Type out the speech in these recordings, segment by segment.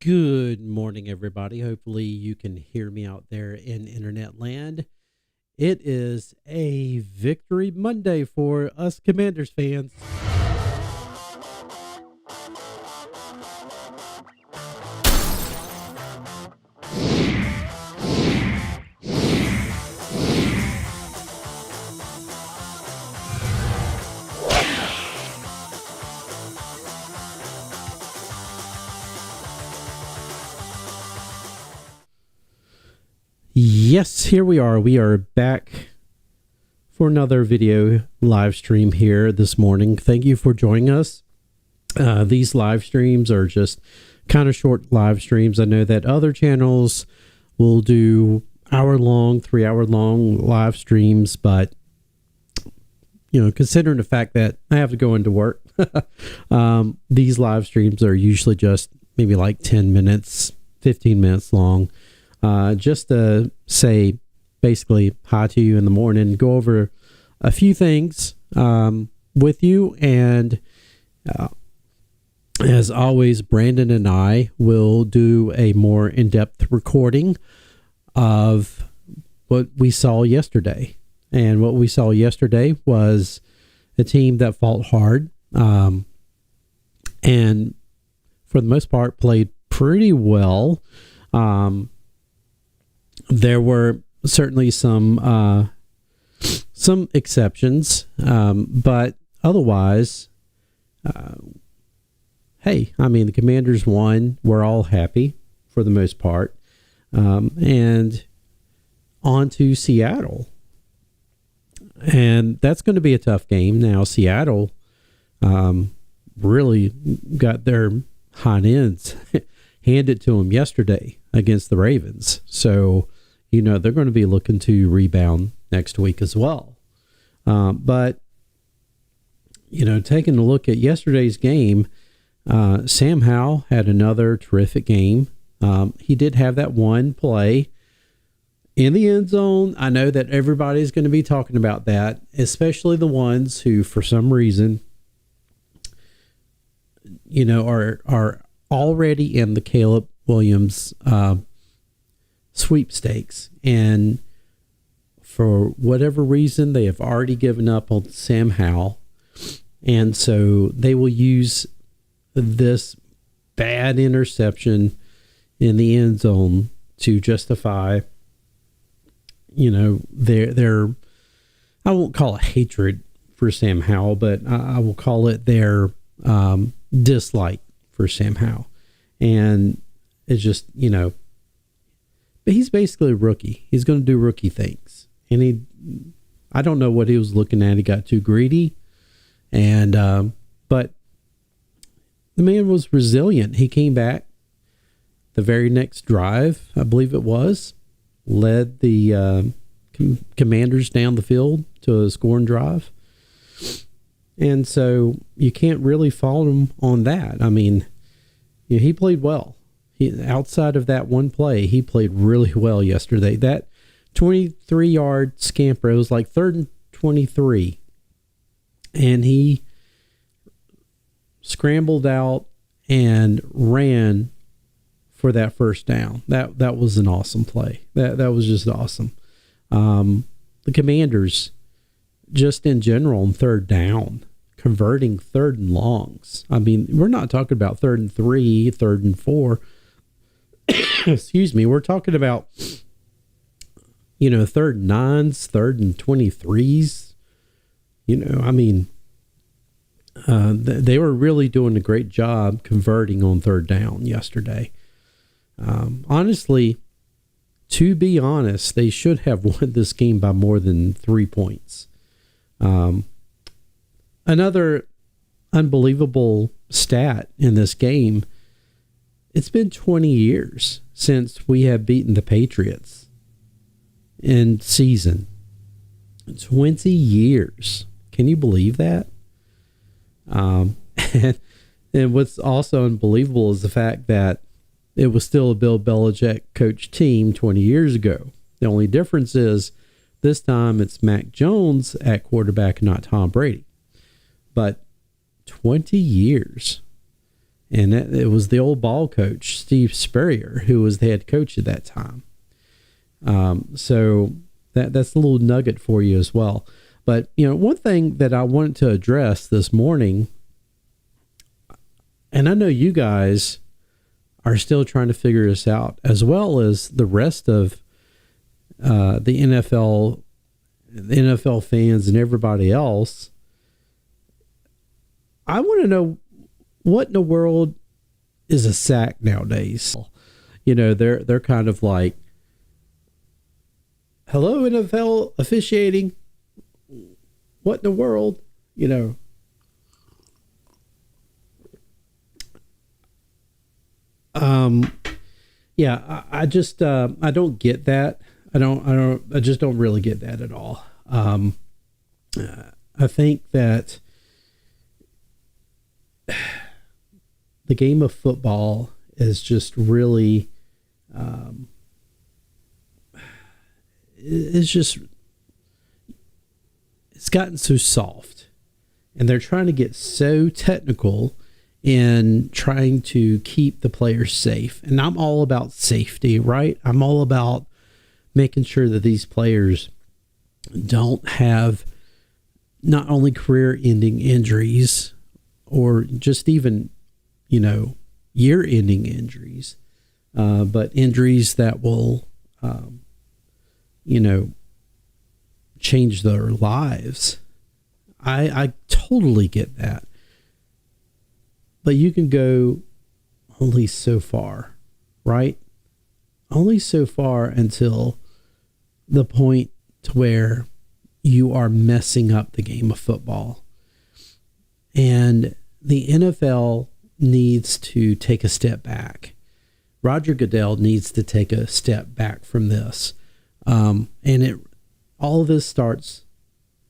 Good morning, everybody. Hopefully, you can hear me out there in internet land. It is a victory Monday for us Commanders fans. Yes, here we are. We are back for another video live stream here this morning. Thank you for joining us. These live streams are just kind of short live streams. I know that other channels will do hour-long, 3-hour-long live streams, but considering the fact that I have to go into work, these live streams are usually just maybe like 10 minutes, 15 minutes long. Just to say basically hi to you in the morning, go over a few things with you. And as always, Brandon and I will do a more in-depth recording of what we saw yesterday. And what we saw yesterday was a team that fought hard and for the most part played pretty well. There were certainly some exceptions, but otherwise, hey, I mean, the Commanders won. We're all happy for the most part. And on to Seattle. And that's going to be a tough game. Now, Seattle really got their hind ends handed to them yesterday against the Ravens. So, they're going to be looking to rebound next week as well. But, taking a look at yesterday's game, Sam Howell had another terrific game. He did have that one play in the end zone. I know that everybody's going to be talking about that, especially the ones who, for some reason, are already in the Caleb Williams sweepstakes, and for whatever reason they have already given up on Sam Howell, and so they will use this bad interception in the end zone to justify their I won't call it hatred for Sam Howell, but I will call it their dislike for Sam Howell. And it's just, but he's basically a rookie. He's going to do rookie things. And I don't know what he was looking at. He got too greedy. And, but the man was resilient. He came back the very next drive, I believe it was, led the Commanders down the field to a scoring drive. And so you can't really fault him on that. I mean, he played well. Outside of that one play, he played really well yesterday. That 23-yard scamper, it was like 3rd and 23, and he scrambled out and ran for that first down. That was an awesome play. That was just awesome. The Commanders, just in general, on third down, converting 3rd and longs. I mean, we're not talking about 3rd and 3, 3rd and 4. Excuse me. We're talking about, 3rd and 9s, 3rd and 23s. I mean, they were really doing a great job converting on third down yesterday. Honestly, to be honest, they should have won this game by more than 3 points. Another unbelievable stat in this game, it's been 20 years since we have beaten the Patriots in season. 20 years. Can you believe that? And what's also unbelievable is the fact that it was still a Bill Belichick coach team 20 years ago. The only difference is this time it's Mac Jones at quarterback, not Tom Brady. But 20 years. And it was the old ball coach, Steve Spurrier, who was the head coach at that time. So that's a little nugget for you as well. But, one thing that I wanted to address this morning, and I know you guys are still trying to figure this out, as well as the rest of the NFL fans and everybody else. I want to know, what in the world is a sack nowadays? They're kind of like, hello, NFL officiating. What in the world? Yeah, I just, I don't get that. I just don't really get that at all. I think that the game of football is just really, it's gotten so soft, and they're trying to get so technical in trying to keep the players safe. And I'm all about safety, right? I'm all about making sure that these players don't have not only career-ending injuries or just even, year-ending injuries, but injuries that will, change their lives. I totally get that. But you can go only so far, right? Only so far until the point to where you are messing up the game of football. And the NFL needs to take a step back. Roger Goodell needs to take a step back from this. And all of this starts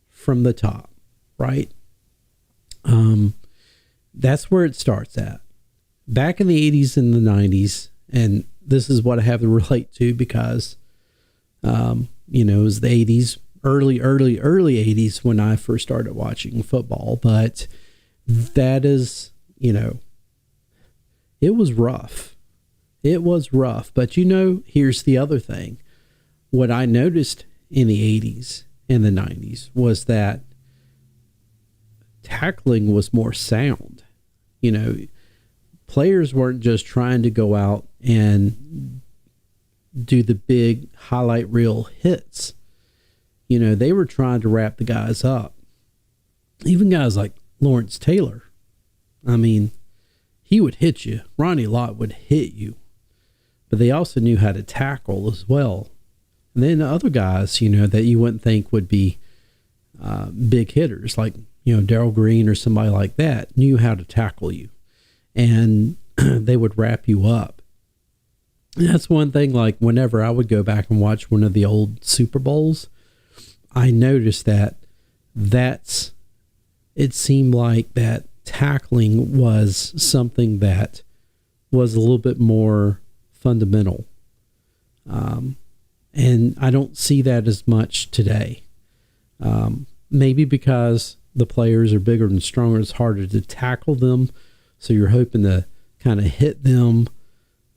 from the top, right? That's where it starts at. Back in the 80s and the 90s, and this is what I have to relate to because, it was the 80s, early 80s when I first started watching football. But that is, it was rough. It was rough. But, here's the other thing. What I noticed in the 80s and the 90s was that tackling was more sound. Players weren't just trying to go out and do the big highlight reel hits. They were trying to wrap the guys up. Even guys like Lawrence Taylor. I mean, he would hit you. Ronnie Lott would hit you. But they also knew how to tackle as well. And then the other guys, that you wouldn't think would be big hitters, like, Darryl Green or somebody like that, knew how to tackle you. And they would wrap you up. And that's one thing, like, whenever I would go back and watch one of the old Super Bowls, I noticed that it seemed like that tackling was something that was a little bit more fundamental. And I don't see that as much today. Maybe because the players are bigger and stronger, it's harder to tackle them. So you're hoping to kind of hit them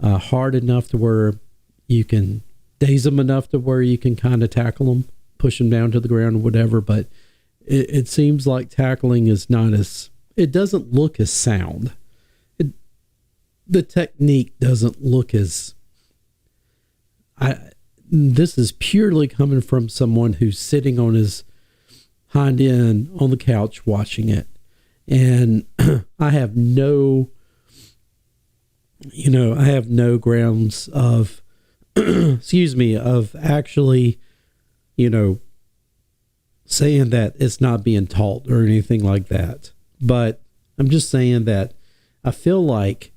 hard enough to where you can daze them enough to where you can kind of tackle them, push them down to the ground or whatever. But it seems like tackling is not as, it doesn't look as sound. The technique doesn't look as, this is purely coming from someone who's sitting on his hind end on the couch watching it. And I have no grounds of, of actually, saying that it's not being taught or anything like that. But I'm just saying that I feel like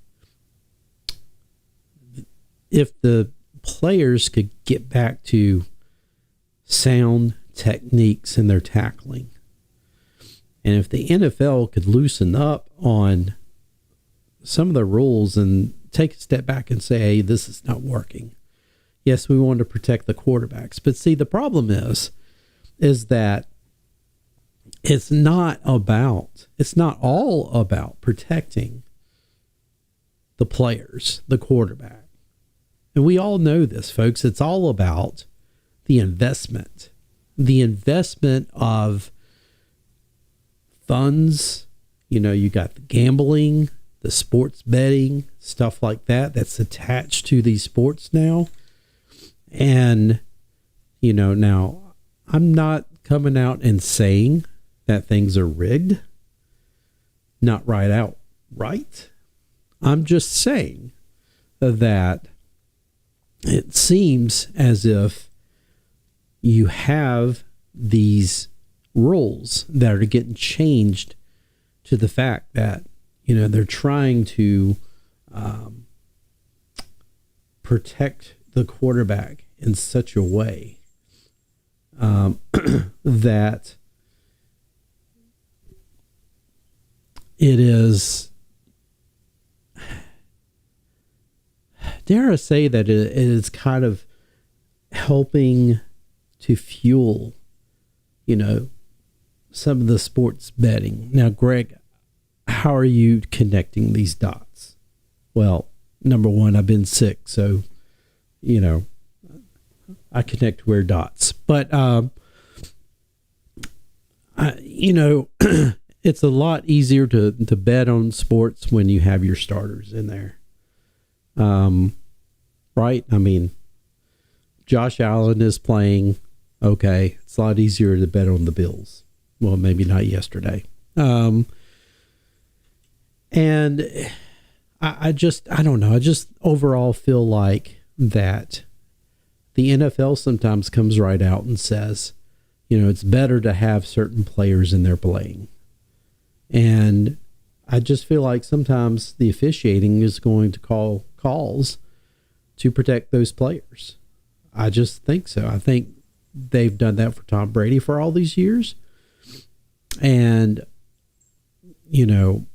if the players could get back to sound techniques in their tackling, and if the NFL could loosen up on some of the rules and take a step back and say, hey, this is not working. Yes, we want to protect the quarterbacks. But see, the problem is that it's not all about protecting the players, the quarterback. And we all know this, folks. It's all about the investment of funds. You got the gambling, the sports betting, stuff like that that's attached to these sports now. And, now I'm not coming out and saying that things are rigged. Not right out right. I'm just saying that it seems as if you have these rules that are getting changed to the fact that, they're trying to protect the quarterback in such a way that it is, dare I say that it is kind of helping to fuel, some of the sports betting. Now, Greg, how are you connecting these dots? Well, number one, I've been sick, so, I connect weird dots. But, it's a lot easier to bet on sports when you have your starters in there. Right? I mean, Josh Allen is playing. Okay, it's a lot easier to bet on the Bills. Well, maybe not yesterday. And I don't know. I just overall feel like that the NFL sometimes comes right out and says, it's better to have certain players in there playing. And I just feel like sometimes the officiating is going to call calls to protect those players. I just think so. I think they've done that for Tom Brady for all these years. And, and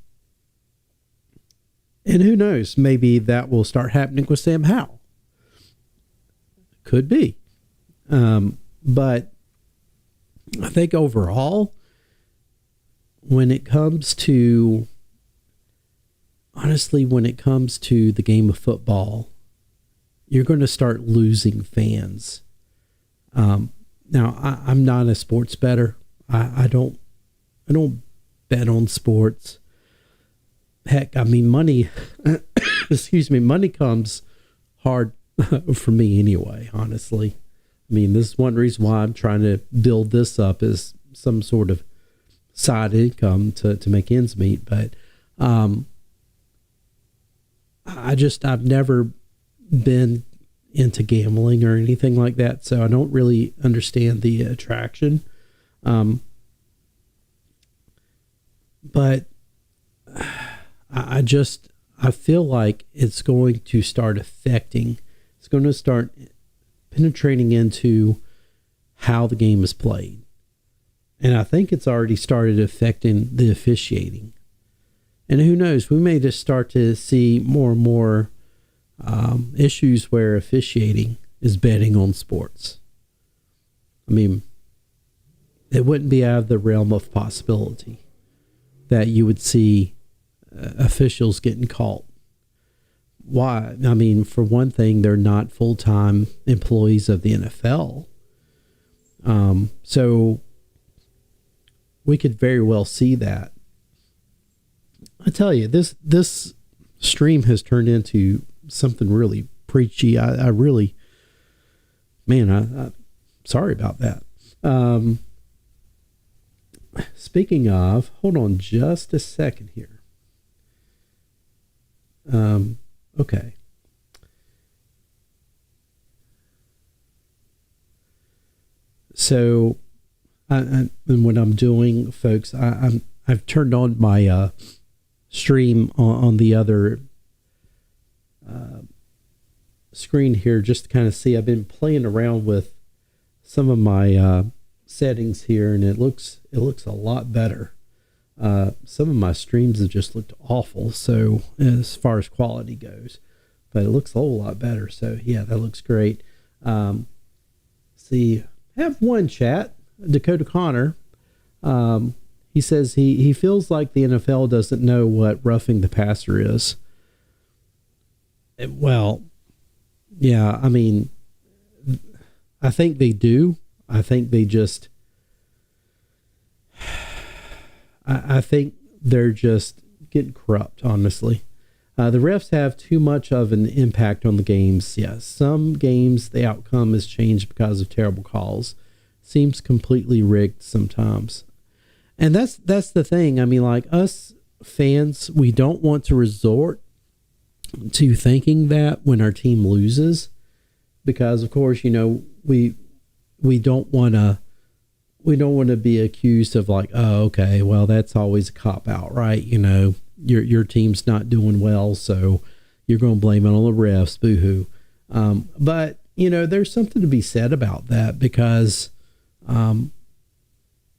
who knows, maybe that will start happening with Sam Howell. Could be. But I think overall, when it comes to the game of football, you're going to start losing fans. Now, I'm not a sports bettor. I don't bet on sports. Heck, I mean, money, money comes hard for me anyway, honestly. I mean, this is one reason why I'm trying to build this up as some sort of side income to make ends meet. But I've never been into gambling or anything like that, so I don't really understand the attraction. But I feel like it's going to start penetrating into how the game is played. And I think it's already started affecting the officiating. And who knows, we may just start to see more and more issues where officiating is betting on sports. I mean, it wouldn't be out of the realm of possibility that you would see officials getting caught. Why? I mean, for one thing, they're not full-time employees of the NFL. So we could very well see that. I tell you, this stream has turned into something really preachy. I really, man, I'm sorry about that. Speaking of, hold on just a second here. Okay. So, and what I'm doing, folks, I've turned on my stream on the other screen here just to kind of see. I've been playing around with some of my settings here, and it looks a lot better. Some of my streams have just looked awful, so as far as quality goes, but it looks a whole lot better. So yeah, that looks great. See, I have one chat, Dakota Connor. He says he feels like the NFL doesn't know what roughing the passer is. Well, yeah, I mean, I think they do. I think they just, I think they're just getting corrupt, honestly. The refs have too much of an impact on the games. Yes, some games the outcome is changed because of terrible calls. Seems completely rigged sometimes, and that's the thing. I mean, like us fans, we don't want to resort to thinking that when our team loses, because of course, we don't want to be accused of like, oh, okay, well, that's always a cop out, right? Your team's not doing well, so you're going to blame it on the refs. Boo-hoo. But there's something to be said about that, because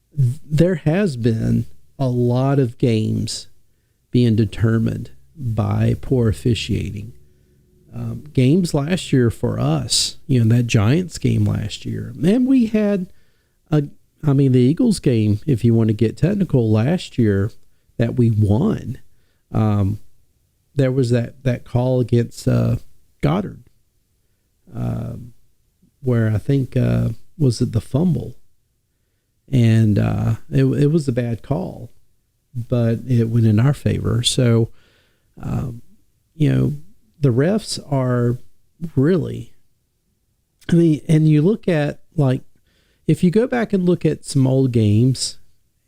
there has been a lot of games being determined by poor officiating. Games last year for us, that Giants game last year, and we had the Eagles game, if you want to get technical, last year that we won. There was that call against Goddard, where I think was it the fumble, and it was a bad call, but it went in our favor. So, the refs are really, and you look at, like, if you go back and look at some old games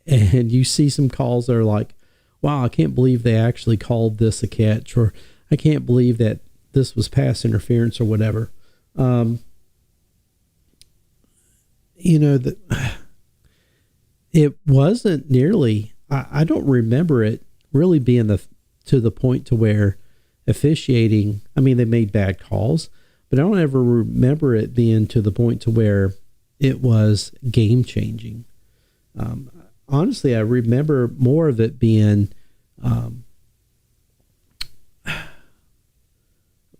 and you see some calls that are like, wow, I can't believe they actually called this a catch, or I can't believe that this was pass interference or whatever. It wasn't nearly, I don't remember it really being to the point to where officiating, they made bad calls, but I don't ever remember it being to the point to where it was game changing. Honestly, I remember more of it being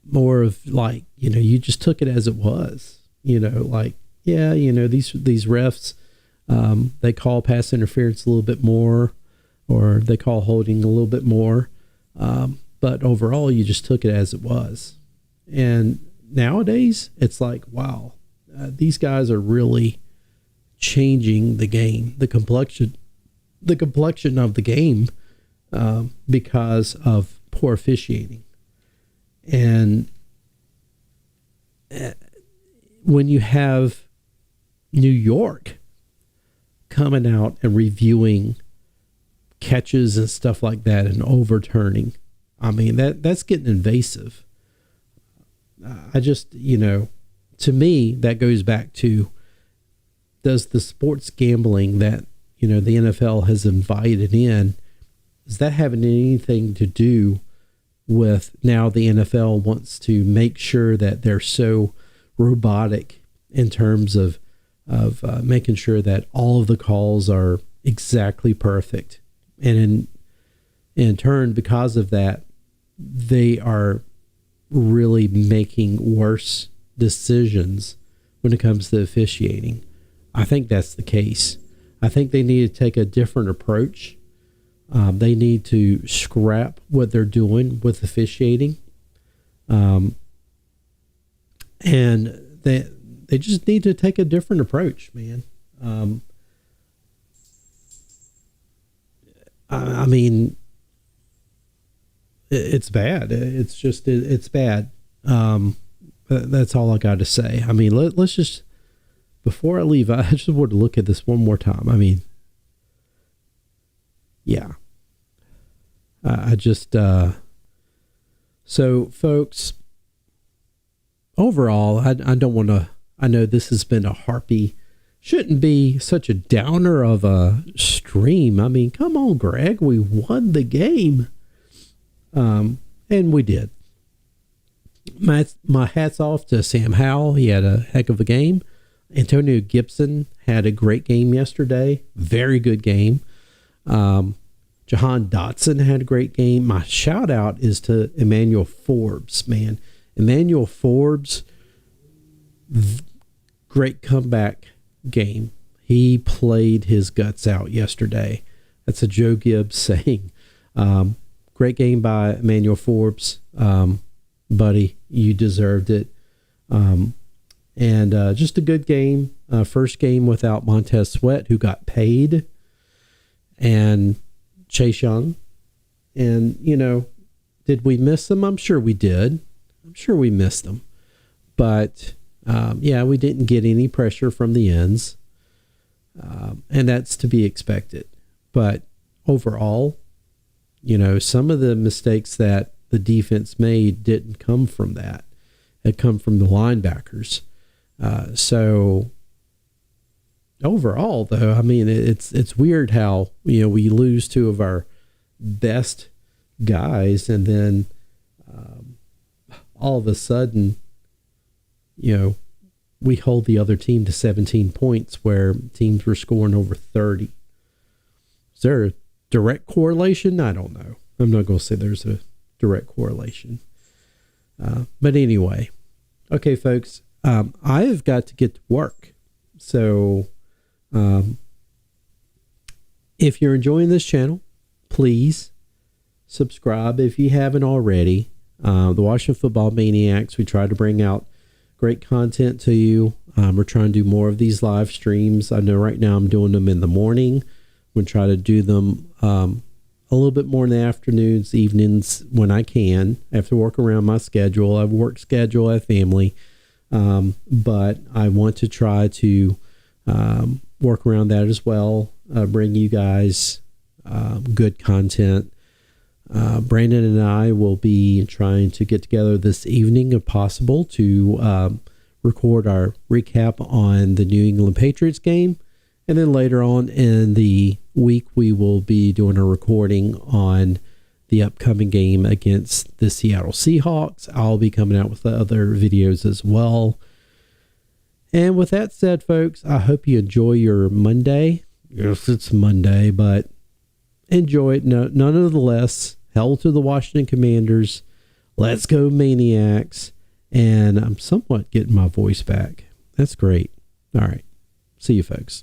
more of like, you just took it as it was, like, yeah, these refs, they call pass interference a little bit more, or they call holding a little bit more. But overall, you just took it as it was. And nowadays, it's like, wow, these guys are really changing the game, the complexion of the game, because of poor officiating. And when you have New York coming out and reviewing catches and stuff like that and overturning, that's getting invasive. I just, to me, that goes back to, does the sports gambling that, the NFL has invited in, is that having anything to do with now the NFL wants to make sure that they're so robotic in terms of making sure that all of the calls are exactly perfect. And in turn, because of that, they are really making worse decisions when it comes to officiating. I think that's the case. I think they need to take a different approach. They need to scrap what they're doing with officiating. And they just need to take a different approach, man. It's bad. It's bad. That's all I got to say. Let's just, before I leave, I just want to look at this one more time. Yeah. So folks, overall, I don't want to, I know this has been a harpy, shouldn't be such a downer of a stream. Come on, Greg, we won the game. And we did. My hat's off to Sam Howell. He had a heck of a game. Antonio Gibson had a great game yesterday. Very good game. Jahan Dotson had a great game. My shout out is to Emmanuel Forbes, man. Emmanuel Forbes, great comeback game. He played his guts out yesterday. That's a Joe Gibbs saying. Great game by Emmanuel Forbes. buddy, you deserved it. And just a good game. First game without Montez Sweat, who got paid, and Chase Young. And, did we miss them? I'm sure we did. I'm sure we missed them. But, we didn't get any pressure from the ends. And that's to be expected. But overall, some of the mistakes that the defense made didn't come from that. It come from the linebackers. So overall, though, I mean, it's weird how, we lose two of our best guys, and then all of a sudden, we hold the other team to 17 points where teams were scoring over 30. Is there a direct correlation? I don't know. I'm not going to say there's a direct correlation. But anyway, okay, folks, I have got to get to work. So if you're enjoying this channel, please subscribe if you haven't already. The Washington Football Maniacs, we try to bring out great content to you. We're trying to do more of these live streams. I know right now I'm doing them in the morning. I'm going to try to do them a little bit more in the afternoons, evenings when I can. I have to work around my schedule. I have a work schedule, I have family. But I want to try to work around that as well. Bring you guys good content. Brandon and I will be trying to get together this evening, if possible, to record our recap on the New England Patriots game. And then later on in the week, we will be doing a recording on the upcoming game against the Seattle Seahawks. I'll be coming out with other videos as well. And with that said, folks, I hope you enjoy your Monday. Yes, it's Monday, but enjoy it. No, nonetheless, hell to the Washington Commanders. Let's go, Maniacs. And I'm somewhat getting my voice back. That's great. All right. See you, folks.